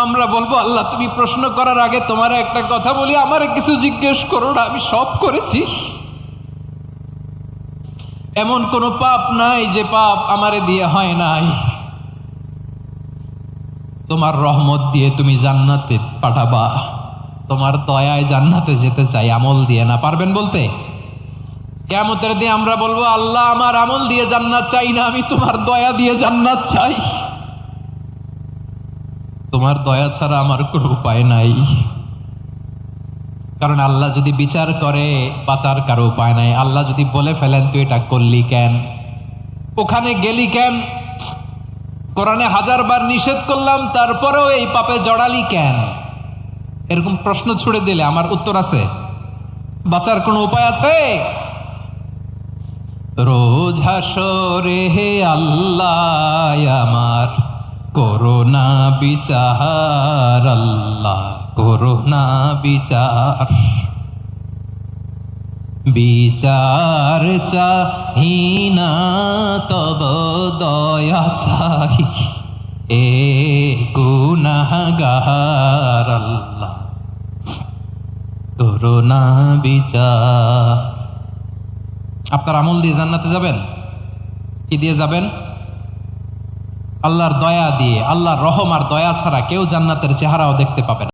আমরা বলবো আল্লাহ তুমি প্রশ্ন করার আগে তোমার একটা কথা বলি, আমারে কিছু জিজ্ঞেস করো না, আমি সব করেছি। এমন কোন পাপ নাই যে পাপ আমারে দিয়ে হয় নাই। তোমার রহমত দিয়ে তুমি জান্নাতে পাঠাবা, তোমার দয়ায় জান্নাতে যেতে চাই, আমল দিয়ে না। পারবেন বলতে? কিয়ামতের দিন আমরা বলবো আল্লাহ আমার আমল দিয়ে জান্নাত চাই না, আমি তোমার দয়া দিয়ে জান্নাত চাই। তোমার দয়া ছাড়া আমার কোনো উপায় নাই। কারণ আল্লাহ যদি বিচার করে বাঁচার কারো উপায় নাই। আল্লাহ যদি বলে ফেলেন তুই এটা করলি কেন, ওখানে গেলি কেন, কোরআনে 1000 বার নিষেধ করলাম তারপরেও এই পাপে জড়ালি কেন, এরকম প্রশ্ন ছুড়ে দিলে আমার উত্তর আছে? বাঁচার কোনো উপায় আছে? রোজ হাসরে হে আল্লাহ আমার করোনা বিচার, আল্লাহ করোনা বিচার। বিচার চাহি না তব দয়া চাই, এ গুনাহগার আল্লাহ করোনা বিচার। আপনার আমল দিয়ে জান্নাতে যাবেন? কি দিয়ে যাবেন? আল্লাহর দয়া দিয়ে। আল্লাহর রহম আর দয়া ছাড়া কেউ জান্নাতের চেহারাও দেখতে পাবে না।